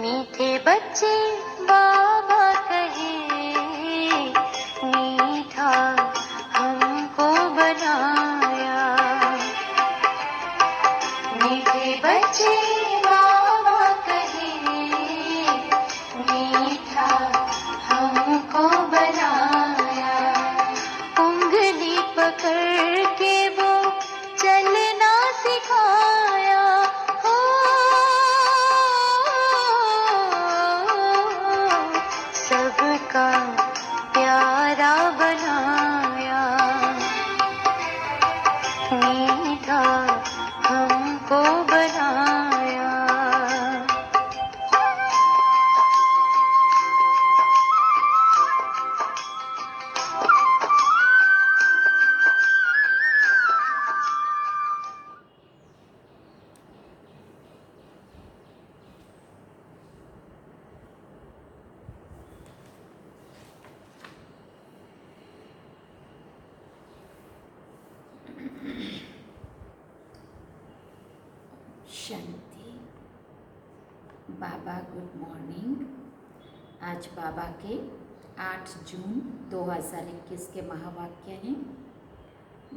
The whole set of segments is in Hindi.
मीठे बच्चे बाबा कहे, मीठा हमको बनाया। मीठे बच्चे बाबा कहे, मीठा हमको बनाया। उंगली पकड़ के वो चलना सिखाया। हो सबका प्यारा बनाया। मीठा हमको बनाया। शांति। बाबा गुड मॉर्निंग। आज बाबा के 8 जून 2021 के महावाक्य हैं।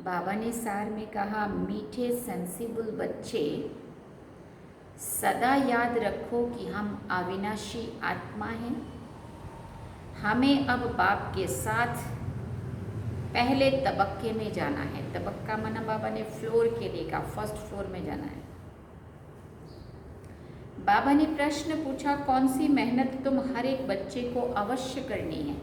बाबा ने सार में कहा, मीठे सेंसिबल बच्चे, सदा याद रखो कि हम अविनाशी आत्मा हैं। हमें अब बाप के साथ पहले तबक्के में जाना है। तबक्का माना बाबा ने फ्लोर के लिए कहा, फर्स्ट फ्लोर में जाना है। बाबा ने प्रश्न पूछा, कौन सी मेहनत तुम हर एक बच्चे को अवश्य करनी है?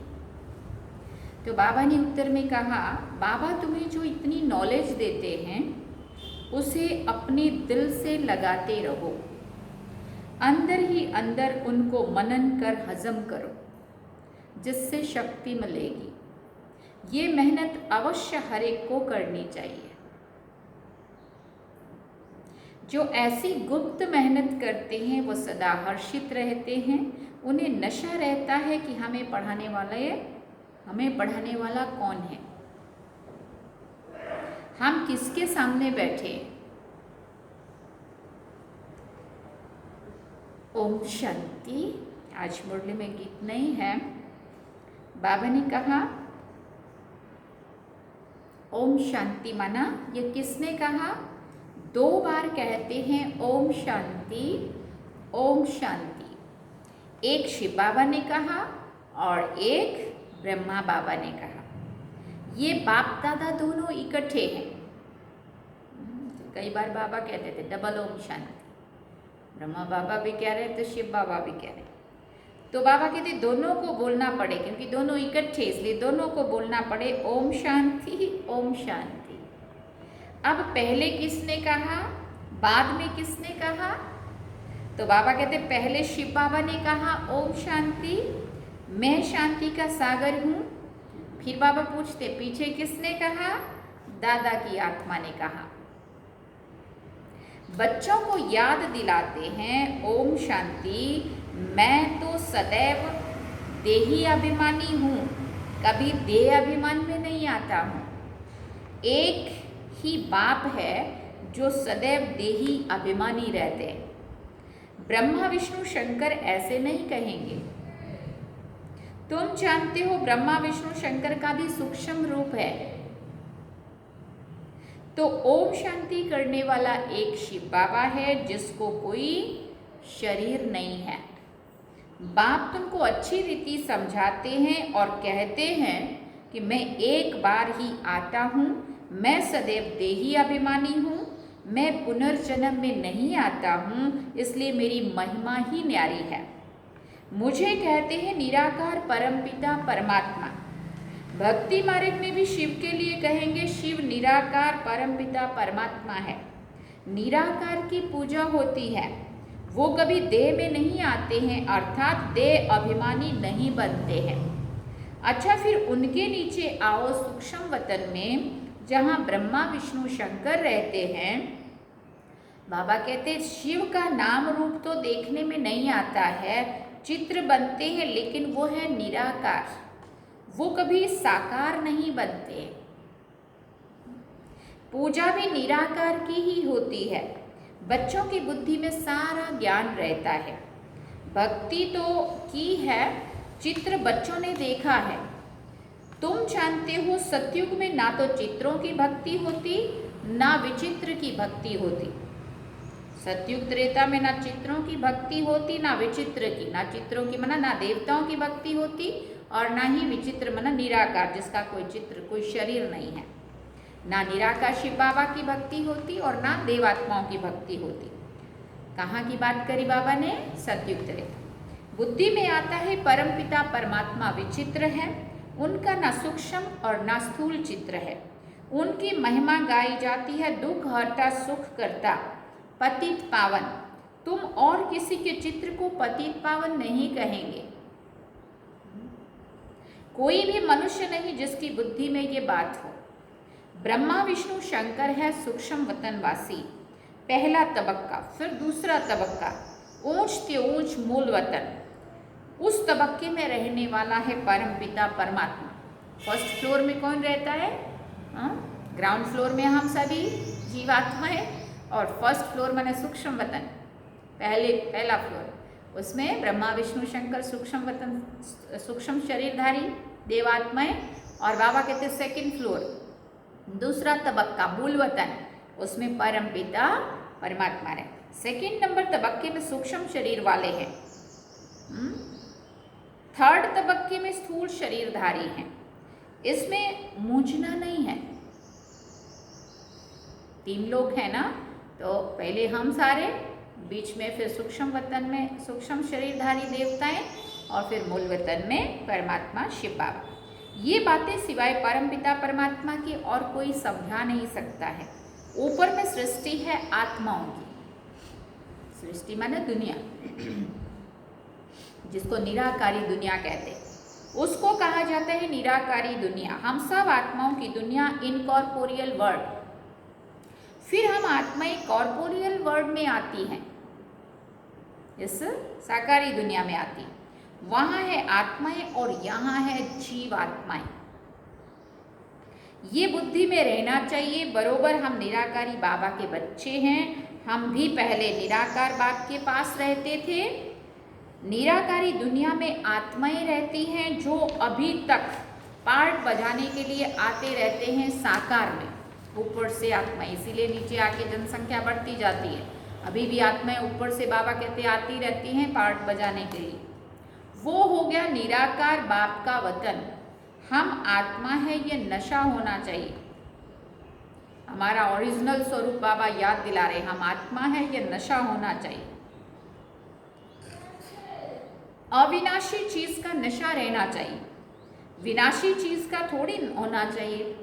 तो बाबा ने उत्तर में कहा, बाबा तुम्हें जो इतनी नॉलेज देते हैं उसे अपने दिल से लगाते रहो। अंदर ही अंदर उनको मनन कर हजम करो, जिससे शक्ति मिलेगी। ये मेहनत अवश्य हर एक को करनी चाहिए। जो ऐसी गुप्त मेहनत करते हैं वो सदा हर्षित रहते हैं। उन्हें नशा रहता है कि हमें पढ़ाने वाला कौन है, हम किसके सामने बैठे। ओम शांति। आज मुरली में गीत नहीं है। बाबा ने कहा ओम शांति माना, ये किसने कहा? 2 बार कहते हैं ओम शांति, ओम शांति। एक शिव बाबा ने कहा और एक ब्रह्मा बाबा ने कहा। ये बाप दादा दोनों इकट्ठे हैं। कई बार बाबा कहते थे डबल ओम शांति। ब्रह्मा बाबा भी कह रहे थे, शिव बाबा भी कह रहे। तो बाबा कहते दोनों को बोलना पड़े, क्योंकि दोनों इकट्ठे, इसलिए दोनों को बोलना पड़े ओम शांति, ओम शांति। अब पहले किसने कहा, बाद में किसने कहा? तो बाबा कहते पहले शिव बाबा ने कहा ओम शांति, मैं शांति का सागर हूँ। फिर बाबा पूछते पीछे किसने कहा? दादा की आत्मा ने कहा। बच्चों को याद दिलाते हैं ओम शांति, मैं तो सदैव देही अभिमानी हूँ, कभी देह अभिमान में नहीं आता हूँ। एक ही बाप है जो सदैव देही अभिमानी रहते हैं। ब्रह्मा विष्णु शंकर ऐसे नहीं कहेंगे। तुम जानते हो ब्रह्मा विष्णु शंकर का भी सूक्ष्म रूप है। तो ओम शांति करने वाला एक शिव बाबा है जिसको कोई शरीर नहीं है। बाप तुमको अच्छी रीति समझाते हैं और कहते हैं कि मैं एक बार ही आता हूँ, मैं सदैव देही अभिमानी हूँ, मैं पुनर्जन्म में नहीं आता हूँ, इसलिए मेरी महिमा ही न्यारी है। मुझे कहते हैं निराकार परमपिता परमात्मा। भक्ति मार्ग में भी शिव के लिए कहेंगे शिव निराकार परमपिता परमात्मा है। निराकार की पूजा होती है, वो कभी देह में नहीं आते हैं, अर्थात देह अभिमानी नहीं बनते हैं। अच्छा, फिर उनके नीचे आओ सूक्ष्म वतन में, जहाँ ब्रह्मा विष्णु शंकर रहते हैं। बाबा कहते शिव का नाम रूप तो देखने में नहीं आता है, चित्र बनते हैं, लेकिन वो है निराकार, वो कभी साकार नहीं बनते। पूजा भी निराकार की ही होती है। बच्चों की बुद्धि में सारा ज्ञान रहता है। भक्ति तो की है, चित्र बच्चों ने देखा है। तुम जानते हो सतयुग में ना तो चित्रों की भक्ति होती ना विचित्र की भक्ति होती। सतयुग त्रेता में ना चित्रों की भक्ति होती ना विचित्र की। ना चित्रों की मना ना देवताओं की भक्ति होती और ना ही विचित्र मना निराकार, जिसका कोई चित्र कोई शरीर नहीं है। ना निराकार शिव बाबा की भक्ति होती और ना देवात्माओं की भक्ति होती। कहाँ की बात करी बाबा ने? सतयुग त्रेता। बुद्धि में आता है परमपिता परमात्मा विचित्र है, उनका ना सूक्ष्म और ना स्थूल चित्र है। उनकी महिमा गाई जाती है, दुख हरता सुख करता पतित पावन। तुम और किसी के चित्र को पतित पावन नहीं कहेंगे। कोई भी मनुष्य नहीं जिसकी बुद्धि में ये बात हो। ब्रह्मा विष्णु शंकर है सूक्ष्म वतनवासी, पहला तबक्का। फिर दूसरा तबक्का ऊंच से ऊंच मूल वतन, उस तबक्के में रहने वाला है परमपिता परमात्मा। फर्स्ट फ्लोर में कौन रहता है? ग्राउंड फ्लोर में हम सभी जीवात्मा है और फर्स्ट फ्लोर माने सूक्ष्म वतन, पहला फ्लोर, उसमें ब्रह्मा विष्णु शंकर सूक्ष्म वतन सूक्ष्म शरीरधारी देवात्माएं, और बाबा कहते हैं सेकंड फ्लोर दूसरा तबक्का मूल वतन, उसमें परमपिता परमात्मा रहते। सेकंड नंबर तबक्के में सूक्ष्म शरीर वाले हैं, थर्ड तबक्के में स्थूल शरीरधारी हैं। इसमें मूंझना नहीं है। 3 लोग हैं ना, तो पहले हम सारे, बीच में फिर सूक्ष्म वतन में सूक्ष्म शरीरधारी देवताएं और फिर मूल वतन में परमात्मा शिव बाबा। ये बातें सिवाय परमपिता परमात्मा की और कोई समझा नहीं सकता है। ऊपर में सृष्टि है आत्माओं की, सृष्टि माने दुनिया, जिसको निराकारी दुनिया कहते हैं, उसको कहा जाता है निराकारी दुनिया। हम सब आत्माओं की दुनिया, इनकॉर्पोरियल वर्ल्ड। फिर हम आत्माएं कॉर्पोरियल वर्ल्ड में आती हैं, इस साकारी दुनिया में आती, वहां है आत्माएं और यहाँ है जीव आत्माएं। ये बुद्धि में रहना चाहिए। बरोबर हम निराकारी बाबा के बच्चे हैं। हम भी पहले निराकार बाप के पास रहते थे। निराकारी दुनिया में आत्माएं रहती हैं जो अभी तक पार्ट बजाने के लिए आते रहते हैं साकार में, ऊपर से आत्मा, इसीलिए नीचे आके जनसंख्या बढ़ती जाती है। अभी भी आत्माएं ऊपर से बाबा कहते आती रहती हैं पार्ट बजाने के लिए। वो हो गया निराकार बाप का वतन। हम आत्मा है, ये नशा होना चाहिए। हमारा ओरिजिनल स्वरूप बाबा याद दिला रहे, हम आत्मा है, ये नशा होना चाहिए। अविनाशी चीज का नशा रहना चाहिए, विनाशी चीज का थोड़ी होना चाहिए।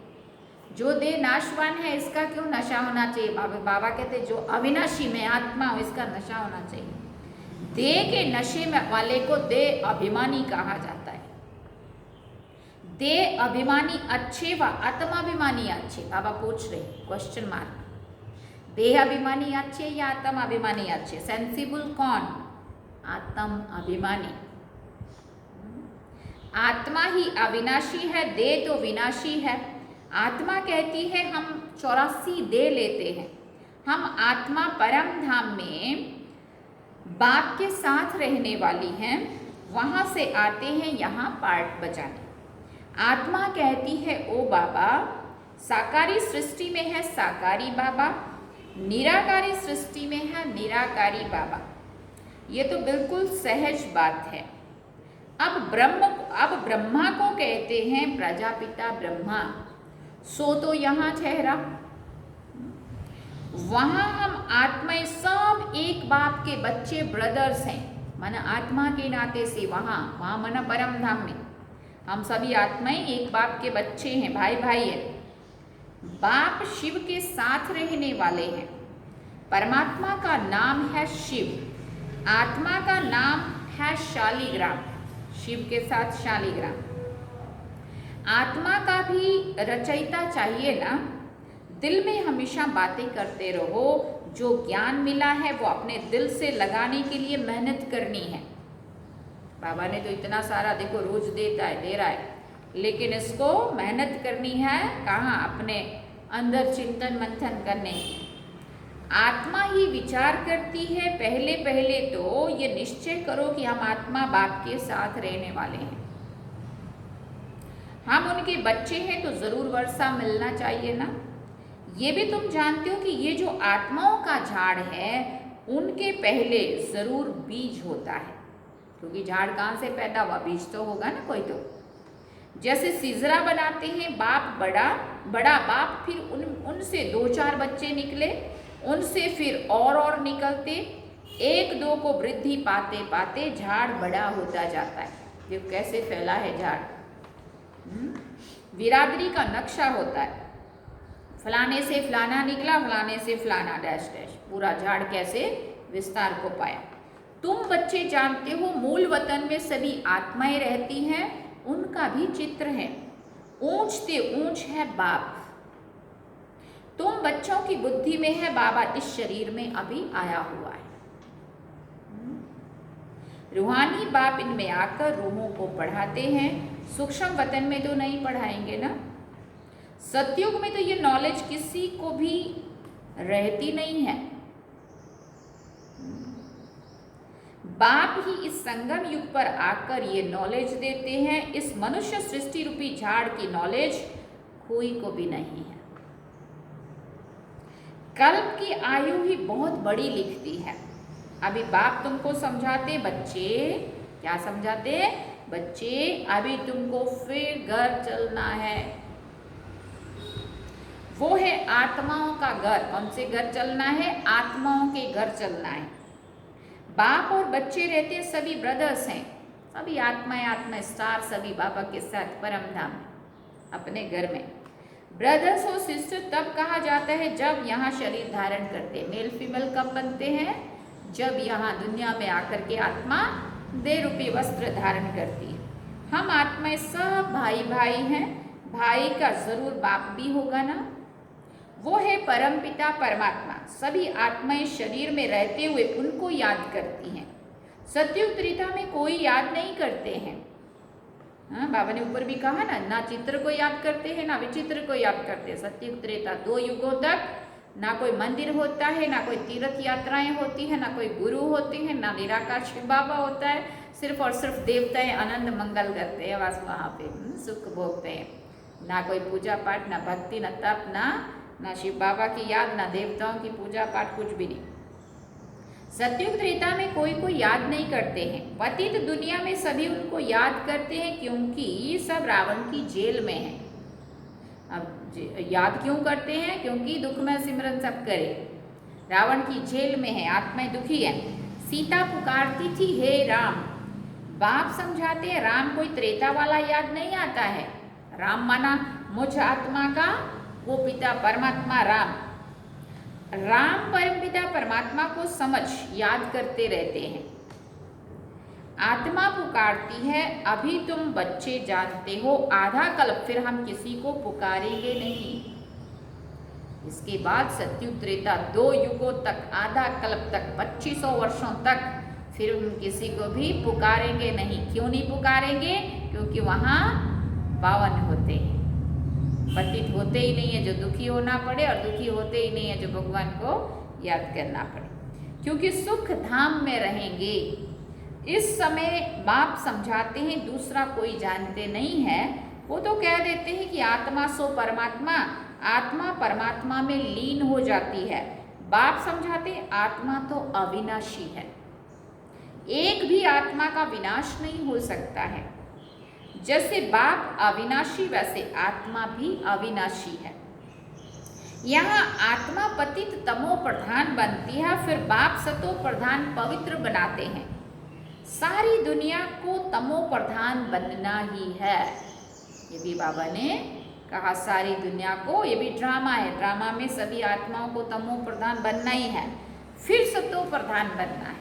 जो देह नाशवान है इसका क्यों नशा होना चाहिए? बाबा कहते जो अविनाशी में आत्मा हो इसका नशा होना चाहिए। देह के नशे में वाले को देह अभिमानी कहा जाता है। देह अभिमानी अच्छे व आत्माभिमानी अच्छे? बाबा पूछ रहे, क्वेश्चन मार्क। देह अभिमानी अच्छे या आत्माभिमानी अच्छे? सेंसिबल कौन? आत्म अभिमानी। आत्मा ही अविनाशी है, देह तो विनाशी है। आत्मा कहती है हम 84 देह लेते हैं। हम आत्मा परम धाम में बाप के साथ रहने वाली हैं, वहाँ से आते हैं यहाँ पार्ट बजाने। आत्मा कहती है ओ बाबा, साकारी सृष्टि में है साकारी बाबा, निराकारी सृष्टि में है निराकारी बाबा। ये तो बिल्कुल सहज बात है। अब ब्रह्मा को कहते हैं प्रजापिता ब्रह्मा, सो तो यहाँ ठहरा। वहाँ हम आत्माएं सब एक बाप के बच्चे, ब्रदर्स हैं, माना आत्मा के नाते से वहाँ माना परम धाम में हम सभी आत्माएं एक बाप के बच्चे हैं, भाई भाई हैं। बाप शिव के साथ रहने वाले हैं। परमात्मा का नाम है शिव, आत्मा का नाम है शालिग्राम, शिव के साथ शालिग्राम। आत्मा का भी रचयिता चाहिए ना। दिल में हमेशा बातें करते रहो। जो ज्ञान मिला है वो अपने दिल से लगाने के लिए मेहनत करनी है। बाबा ने तो इतना सारा देखो रोज दे रहा है, लेकिन इसको मेहनत करनी है। कहाँ? अपने अंदर चिंतन मंथन करने की। आत्मा ही विचार करती है। पहले पहले तो ये निश्चय करो कि हम आत्मा बाप के साथ रहने वाले हैं, हम उनके बच्चे हैं, तो जरूर वर्षा मिलना चाहिए ना। ये भी तुम जानते हो कि ये जो आत्माओं का झाड़ है उनके पहले जरूर बीज होता है, क्योंकि झाड़ कहाँ से पैदा हुआ, बीज तो होगा ना कोई। तो जैसे सिजरा बनाते हैं, बाप बड़ा बाप, फिर उनसे 2-4 बच्चे निकले, उनसे फिर और निकलते, 1-2 को वृद्धि पाते पाते झाड़ बड़ा होता जाता है। देखो कैसे फैला है झाड़। बिरादरी का नक्शा होता है, फलाने से फलाना निकला, फलाने से फलाना डैश डैश, पूरा झाड़ कैसे विस्तार को पाया। तुम बच्चे जानते हो मूल वतन में सभी आत्माएं रहती हैं, उनका भी चित्र है। ऊंच से ऊंच है बाप। तुम बच्चों की बुद्धि में है बाबा इस शरीर में अभी आया हुआ है। रूहानी बाप इनमें आकर रूहों को पढ़ाते हैं। सूक्ष्म वतन में तो नहीं पढ़ाएंगे ना। सतयुग में तो ये नॉलेज किसी को भी रहती नहीं है। बाप ही इस संगम युग पर आकर ये नॉलेज देते हैं। इस मनुष्य सृष्टि रूपी झाड़ की नॉलेज कोई को भी नहीं है। कल्प की आयु ही बहुत बड़ी लिखती है। अभी बाप तुमको समझाते, बच्चे क्या समझाते, बच्चे अभी तुमको फिर घर चलना है। वो है आत्माओं का घर। कौन से घर चलना है, आत्माओं के घर चलना है। बाप और बच्चे रहते हैं, सभी ब्रदर्स हैं, सभी आत्मा स्टार, सभी बाबा के साथ परम धाम अपने घर में। ब्रदर्स और सिस्टर तब कहा जाता है जब यहाँ शरीर धारण करते हैं। मेल फीमेल कब बनते हैं, जब यहाँ दुनिया में आकर के आत्मा देह रूपी वस्त्र धारण करती है। हम आत्माएं सब भाई भाई हैं। भाई का जरूर बाप भी होगा ना। वो है परमपिता परमात्मा। सभी आत्माएं शरीर में रहते हुए उनको याद करती हैं। सतयुग त्रेता में कोई याद नहीं करते हैं। हाँ, बाबा ने ऊपर भी कहा ना चित्र को याद करते हैं ना विचित्र को याद करते हैं। सतयुग त्रेता 2 युगों तक ना कोई मंदिर होता है, ना कोई तीर्थ यात्राएं होती है, ना कोई गुरु होते हैं, ना निराकार शिव बाबा होता है। सिर्फ और सिर्फ देवताएं आनंद मंगल करते हैं, बस वहाँ पे सुख भोगते हैं। ना कोई पूजा पाठ, ना भक्ति, ना तप, ना शिव बाबा की याद, ना देवताओं की पूजा पाठ, कुछ भी नहीं। सतयुग त्रेता में कोई को याद नहीं करते हैं। पतित दुनिया में सभी उनको याद करते हैं, क्योंकि सब रावण की जेल में है। अब याद क्यों करते हैं, क्योंकि दुख में सिमरन सब करे। रावण की जेल में है, आत्माएं दुखी है। सीता पुकारती थी हे राम। बाप समझाते हैं राम कोई त्रेता वाला याद नहीं आता है। राम माना मुझ आत्मा का वो पिता परमात्मा राम। राम परमपिता परमात्मा को समझ याद करते रहते हैं। आत्मा पुकारती है अभी तुम बच्चे जानते हो आधा कल्प फिर हम किसी को पुकारेंगे नहीं। इसके बाद सतयुग त्रेता 2 युगों तक, आधा कल्प तक, 2500 वर्षों तक फिर हम किसी को भी पुकारेंगे नहीं। क्यों नहीं पुकारेंगे, क्योंकि वहाँ पावन होते हैं, पतित होते ही नहीं है जो दुखी होना पड़े, और दुखी होते ही नहीं है जो भगवान को याद करना पड़े, क्योंकि सुख धाम में रहेंगे। इस समय बाप समझाते हैं दूसरा कोई जानते नहीं है। वो तो कह देते हैं कि आत्मा सो परमात्मा, आत्मा परमात्मा में लीन हो जाती है। बाप समझाते हैं आत्मा तो अविनाशी है, एक भी आत्मा का विनाश नहीं हो सकता है। जैसे बाप अविनाशी वैसे आत्मा भी अविनाशी है। यहाँ आत्मा पतित तमो प्रधान बनती है, फिर बाप सतो प्रधान पवित्र बनाते हैं। सारी दुनिया को तमो प्रधान बनना ही है। ये भी बाबा ने कहा सारी दुनिया को, ये भी ड्रामा है, ड्रामा में सभी आत्माओं को तमो प्रधान बनना ही है, फिर सतो प्रधान बनना है।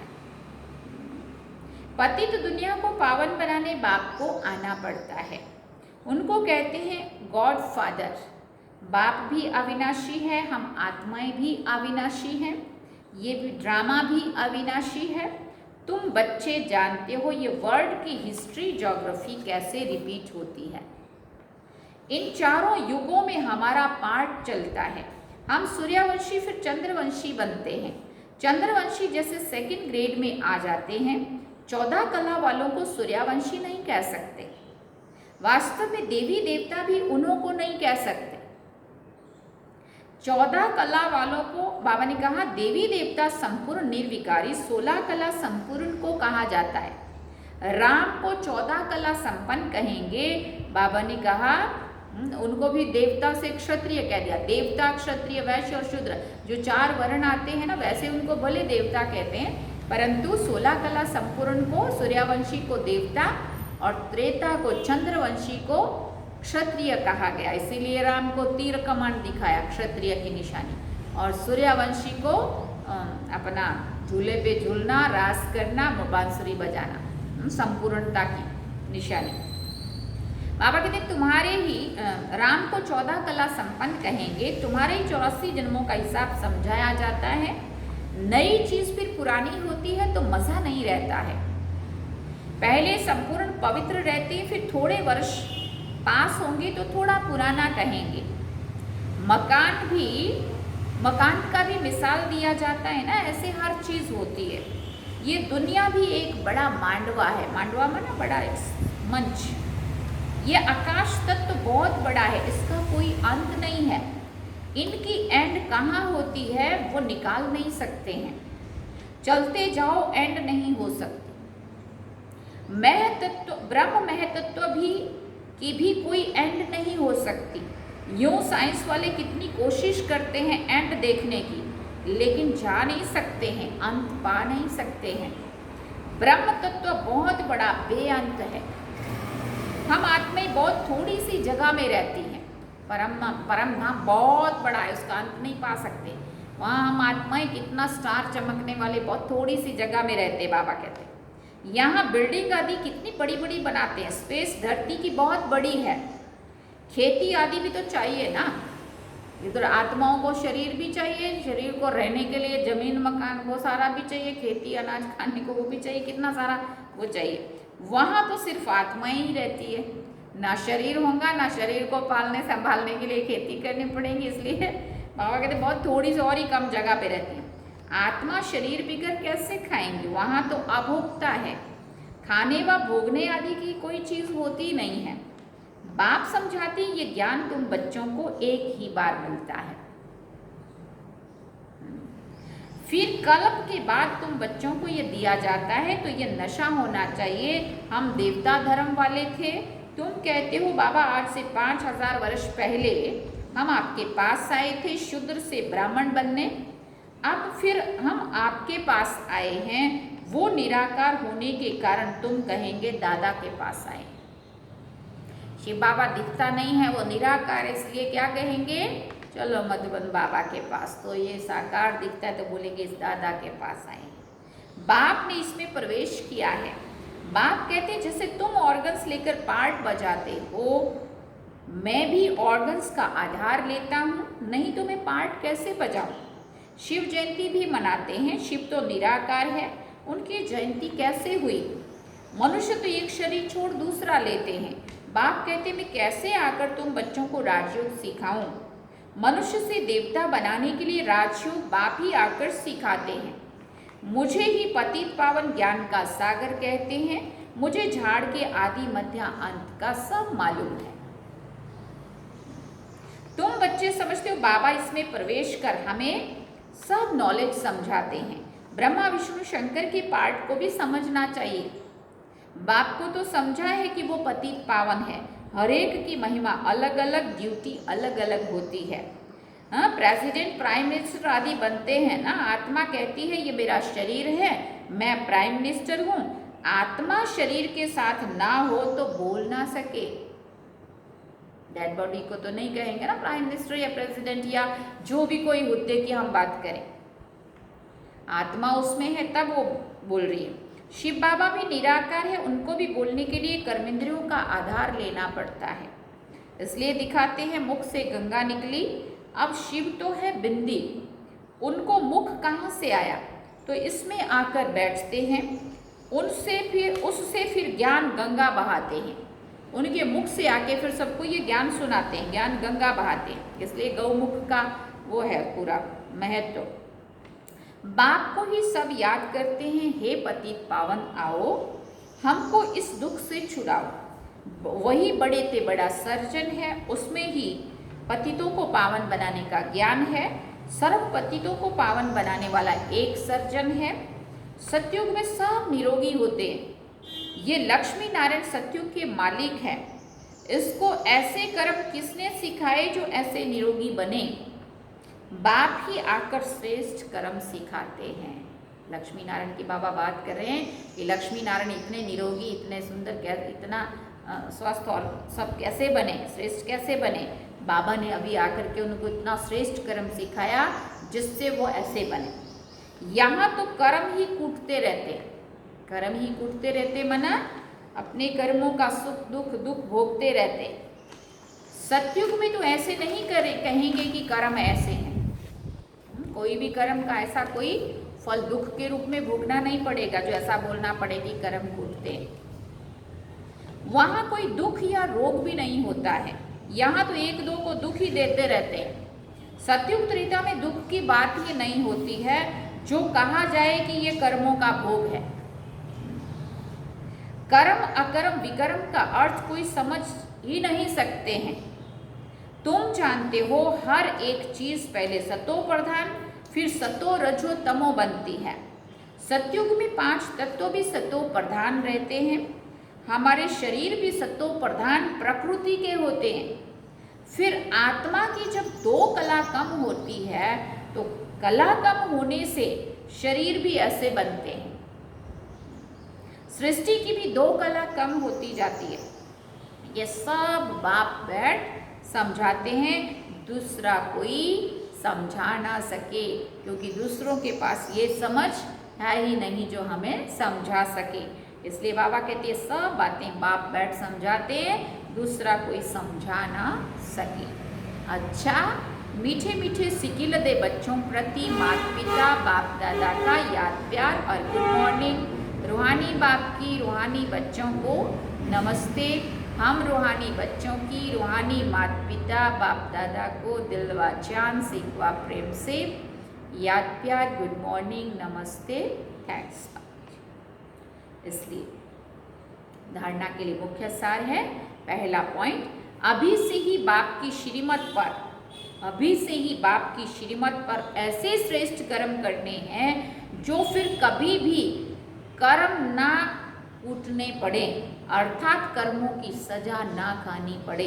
पतित दुनिया को पावन बनाने बाप को आना पड़ता है। उनको कहते हैं गॉड फादर। बाप भी अविनाशी है, हम आत्माएं भी अविनाशी हैं, ये भी ड्रामा भी अविनाशी है। तुम बच्चे जानते हो ये वर्ल्ड की हिस्ट्री ज्योग्राफी कैसे रिपीट होती है। इन चारों युगों में हमारा पार्ट चलता है। हम सूर्यवंशी फिर चंद्रवंशी बनते हैं। चंद्रवंशी जैसे सेकंड ग्रेड में आ जाते हैं। 14 कला वालों को सूर्यवंशी नहीं कह सकते। वास्तव में देवी देवता भी उन्हों को नहीं कह सकते। 14 कला वालों को बाबा ने कहा देवी देवता संपूर्ण निर्विकारी, 16 कला संपूर्ण को कहा जाता है। राम को 14 कला संपन्न कहेंगे। बाबा ने कहा उनको भी देवता से क्षत्रिय कह दिया। देवता, क्षत्रिय, वैश्य और शूद्र जो 4 वर्ण आते हैं ना, वैसे उनको भले देवता कहते हैं, परंतु 16 कला संपूर्ण को, सूर्यवंशी को देवता और त्रेता को, चंद्रवंशी को क्षत्रिय कहा गया। इसीलिए राम को तीर कमान दिखाया, क्षत्रिय की निशानी, और सूर्यवंशी को अपना झूले पे झूलना, रास करना, बांसुरी बजाना, संपूर्णता की निशानी। बाबा कहते तुम्हारे ही राम को 14 कला संपन्न कहेंगे। तुम्हारे ही 84 जन्मों का हिसाब समझाया जाता है। नई चीज फिर पुरानी होती है तो मजा नहीं रहता है। पहले संपूर्ण पवित्र रहते हैं, फिर थोड़े वर्ष पास होंगे तो थोड़ा पुराना कहेंगे। मकान का भी मिसाल दिया जाता है ना, ऐसे हर चीज होती है। ये दुनिया भी एक बड़ा मांडवा है। मांडवा माना बड़ा मंच। ये आकाश तत्व बहुत बड़ा है, इसका कोई अंत नहीं है। इनकी एंड कहाँ होती है वो निकाल नहीं सकते हैं। चलते जाओ, एंड नहीं हो सकती। महतत्व, ब्रह्म महतत्व की भी कोई एंड नहीं हो सकती। यूं साइंस वाले कितनी कोशिश करते हैं एंड देखने की, लेकिन जा नहीं सकते हैं, अंत पा नहीं सकते हैं। ब्रह्म तत्व बहुत बड़ा बेअंत है। हम आत्माएं बहुत थोड़ी सी जगह में रहती हैं। परम धाम बहुत बड़ा है, उसका अंत नहीं पा सकते। वहाँ हम आत्माएं कितना स्टार चमकने वाले बहुत थोड़ी सी जगह में रहते, बाबा कहते हैं। यहाँ बिल्डिंग आदि कितनी बड़ी बड़ी बनाते हैं। स्पेस धरती की बहुत बड़ी है। खेती आदि भी तो चाहिए ना। इधर आत्माओं को शरीर भी चाहिए, शरीर को रहने के लिए जमीन मकान वो सारा भी चाहिए, खेती अनाज खाने को वो भी चाहिए, कितना सारा वो चाहिए। वहाँ तो सिर्फ आत्मा ही रहती है, ना शरीर होगा, ना शरीर को पालने संभालने के लिए खेती करनी पड़ेगी। इसलिए बाबा कहते बहुत थोड़ी सी और ही कम जगह पे रहती है। आत्मा शरीर बिगर कैसे खाएंगे, वहाँ तो अभोक्ता है। खाने व भोगने आदि की कोई चीज़ होती नहीं है। बाप समझाते ये ज्ञान तुम बच्चों को एक ही बार मिलता है। फिर कल्प के बाद तुम बच्चों को ये दिया जाता है, तो ये नशा होना चाहिए। हम देवता धर्म वाले थे, तुम कहते हो बाबा आज से 5000 वर्ष पहले हम आपके पास आए थे शूद्र से ब्राह्मण बनने। अब फिर हम आपके पास आए हैं, वो निराकार होने के कारण तुम कहेंगे दादा के पास आए। शिव बाबा दिखता नहीं है, वो निराकार है, इसलिए क्या कहेंगे, चलो मधुबन बाबा के पास। तो ये साकार दिखता है तो बोलेंगे इस दादा के पास आए। बाप ने इसमें प्रवेश किया है। बाप कहते हैं जैसे तुम ऑर्गन्स लेकर पार्ट बजाते हो, मैं भी ऑर्गन्स का आधार लेता हूँ, नहीं तो मैं पार्ट कैसे बजाऊँ। शिव जयंती भी मनाते हैं। शिव तो निराकार है, उनकी जयंती कैसे हुई। मनुष्य तो एक शरीर छोड़ दूसरा लेते हैं। बाप कहते मैं कैसे आकर तुम बच्चों को राजयोग सिखाऊं। मनुष्य से देवता बनाने के लिए राजयोग बाप ही आकर सिखाते हैं। मुझे ही पतित पावन ज्ञान का सागर कहते हैं। मुझे झाड़ के आदि मध्य अंत का सब मालूम है। तुम बच्चे समझते हो बाबा इसमें प्रवेश कर हमें सब नॉलेज समझाते हैं। ब्रह्मा विष्णु शंकर के पार्ट को भी समझना चाहिए। बाप को तो समझा है कि वो पतित पावन है, हर एक की महिमा अलग अलग, ड्यूटी अलग अलग होती है। हाँ, प्रेसिडेंट प्राइम मिनिस्टर आदि बनते हैं ना। आत्मा कहती है ये मेरा शरीर है, मैं प्राइम मिनिस्टर हूँ। आत्मा शरीर के साथ ना हो तो बोल ना सके। डेड बॉडी को तो नहीं कहेंगे ना प्राइम मिनिस्टर या प्रेसिडेंट या जो भी कोई हुद्दे की हम बात करें। आत्मा उसमें है तब वो बोल रही है। शिव बाबा भी निराकार है, उनको भी बोलने के लिए कर्मेंद्रियों का आधार लेना पड़ता है। इसलिए दिखाते हैं मुख से गंगा निकली। अब शिव तो है बिंदी, उनको मुख कहाँ से आया, तो इसमें आकर बैठते हैं। उससे फिर ज्ञान गंगा बहाते हैं। उनके मुख से आके फिर सबको ये ज्ञान सुनाते हैं, ज्ञान गंगा बहाते हैं। इसलिए गौमुख का वो है पूरा महत्व। बाप को ही सब याद करते हैं, हे पतित पावन आओ हमको इस दुख से छुड़ाओ। वही बड़े ते बड़ा सर्जन है, उसमें ही पतितों को पावन बनाने का ज्ञान है। सर्व पतितों को पावन बनाने वाला एक सर्जन है। सतयुग में सब निरोगी होते हैं। ये लक्ष्मी नारायण सतयुग के मालिक हैं। इसको ऐसे कर्म किसने सिखाए जो ऐसे निरोगी बने? बाप ही आकर श्रेष्ठ कर्म सिखाते हैं। लक्ष्मी नारायण की बाबा बात कर रहे हैं कि लक्ष्मी नारायण इतने निरोगी, इतने सुंदर, इतना स्वस्थ और सब कैसे बने, श्रेष्ठ कैसे बने? बाबा ने अभी आकर के उनको इतना श्रेष्ठ कर्म सिखाया जिससे वो ऐसे बने। यहाँ तो कर्म ही कूटते रहते, कर्म ही कूटते रहते मना अपने कर्मों का सुख दुख भोगते रहते। सतयुग में तो ऐसे नहीं कहेंगे कि कर्म ऐसे हैं। कोई भी कर्म का ऐसा कोई फल दुख के रूप में भोगना नहीं पड़ेगा जो ऐसा बोलना पड़े कि कर्म कूटते। वहां कोई दुख या रोग भी नहीं होता है। यहाँ तो एक दो को दुख ही देते रहते हैं। सतयुग त्रेता में दुख की बात ही नहीं होती है जो कहा जाए कि ये कर्मों का भोग है। कर्म अकर्म विकर्म का अर्थ कोई समझ ही नहीं सकते हैं। तुम जानते हो हर एक चीज पहले सतो प्रधान फिर सतो रजो तमो बनती है। सतयुग में 5 तत्व भी सतो प्रधान रहते हैं। हमारे शरीर भी सतो प्रधान प्रकृति के होते हैं। फिर आत्मा की जब 2 कला कम होती है तो कला कम होने से शरीर भी ऐसे बनते हैं। सृष्टि की भी 2 कला कम होती जाती है। ये सब बाप बैठ समझाते हैं, दूसरा कोई समझा ना सके, क्योंकि दूसरों के पास ये समझ है ही नहीं जो हमें समझा सके। इसलिए बाबा कहते हैं सब बातें बाप बैठ समझाते हैं, दूसरा कोई समझा ना सके। अच्छा, मीठे मीठे सिकिल दे बच्चों प्रति माता पिता बाप दादा का याद प्यार और गुड मॉर्निंग। रूहानी बाप की रूहानी बच्चों को नमस्ते। हम रूहानी बच्चों की रूहानी माता पिता बाप दादा को दिलवा जान से व प्रेम से याद प्यार, गुड मॉर्निंग, नमस्ते, थैंक्स। इसलिए धारणा के लिए मुख्य सार है, पहला पॉइंट, अभी से ही बाप की श्रीमत पर, अभी से ही बाप की श्रीमत पर ऐसे श्रेष्ठ कर्म करने हैं जो फिर कभी भी कर्म ना कूटने पड़े, अर्थात कर्मों की सजा ना खानी पड़े।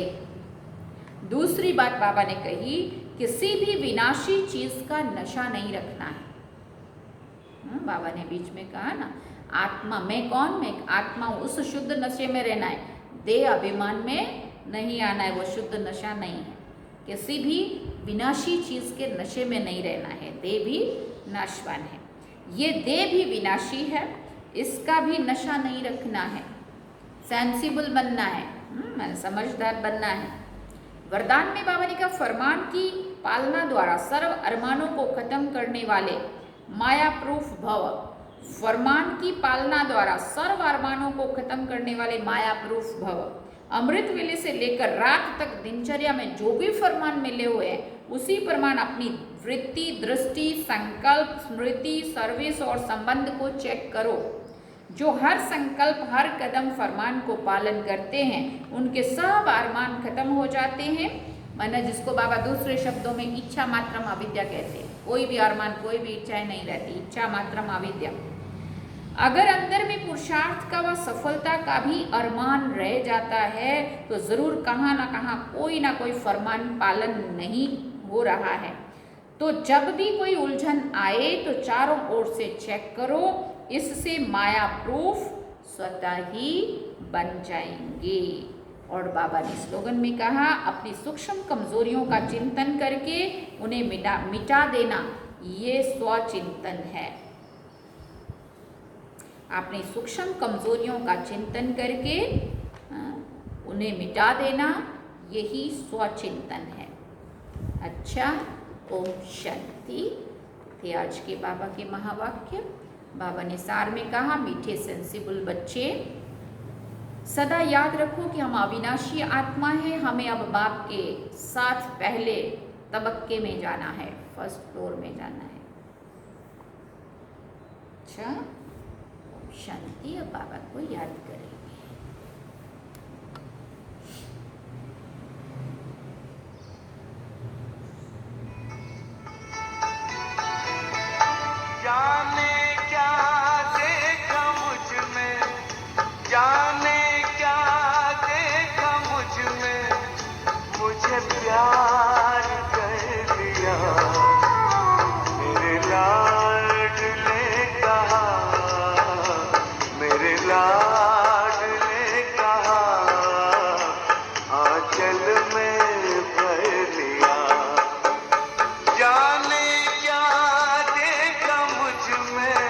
दूसरी बात बाबा ने कही, किसी भी विनाशी चीज का नशा नहीं रखना है। बाबा ने बीच में कहा ना, आत्मा मैं कौन, मैं आत्मा, उस शुद्ध नशे में रहना है, देह अभिमान में नहीं आना है, वो शुद्ध नशा नहीं है। किसी भी विनाशी चीज के नशे में नहीं रहना है, देह भी नाशवान है, ये देह भी विनाशी है, इसका भी नशा नहीं रखना है। सेंसिबल बनना है, समझदार बनना है। वरदान में बाबा ने कहा, फरमान की पालना द्वारा सर्व अरमानों को खत्म करने वाले माया प्रूफ भव। फरमान की पालना द्वारा सर्व अरमानों को खत्म करने वाले माया प्रूफ भव। अमृत वेले से लेकर रात तक दिनचर्या में जो भी फरमान मिले हुए हैं, उसी फरमान अपनी वृत्ति, दृष्टि, संकल्प, स्मृति, सर्विस और संबंध को चेक करो। जो हर संकल्प, हर कदम फरमान को पालन करते हैं, उनके सब अरमान खत्म हो जाते हैं। माना जिसको बाबा दूसरे शब्दों में इच्छा मात्रम अविद्या कहते हैं। कोई भी अरमान, कोई भी इच्छाएं नहीं रहती, इच्छा मात्रम अविद्या। अगर अंदर में पुरुषार्थ का व सफलता का भी अरमान रह जाता है तो जरूर कहाँ ना कहाँ कोई ना कोई फरमान पालन नहीं हो रहा है। तो जब भी कोई उलझन आए तो चारों ओर से चेक करो, इससे माया प्रूफ स्वतः ही बन जाएंगे। और बाबा ने स्लोगन में कहा, अपनी सूक्ष्म कमजोरियों का चिंतन करके उन्हें मिटा देना, ये स्वचिंतन है। अपनी सूक्ष्म कमजोरियों का चिंतन करके उन्हें मिटा देना, यही स्वचिंतन है। अच्छा, ओम शांति। थे आज के बाबा के महावाक्य। बाबा ने सार में कहा, मीठे सेंसिबल बच्चे, सदा याद रखो कि हम अविनाशी आत्मा हैं। हमें अब बाप के साथ पहले तबक्के में जाना है, फर्स्ट फ्लोर में जाना है। अच्छा, शांति अब बाबा को याद करेंगे। जाने क्या देखा मुझ में, जाने क्या देखा मुझ में, मुझे प्यार कर दिया। मेरे लाडले कहा, मेरे लाडले कहा, आंचल में भर लिया। जाने क्या देखा मुझ में,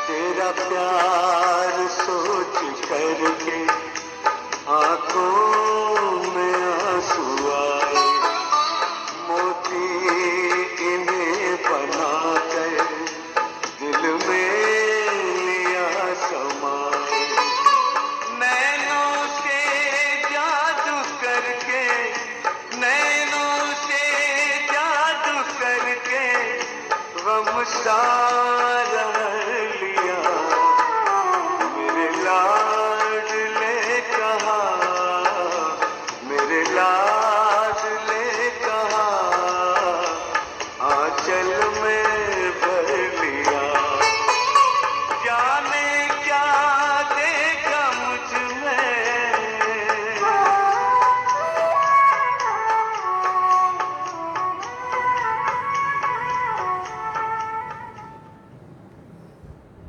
तेरा प्यार सोच करके आंखों में आंसू आए। मोती इन्हें बना कर दिल में लिया समाए। नैनों से जादू करके, नैनों से जादू करके गम सा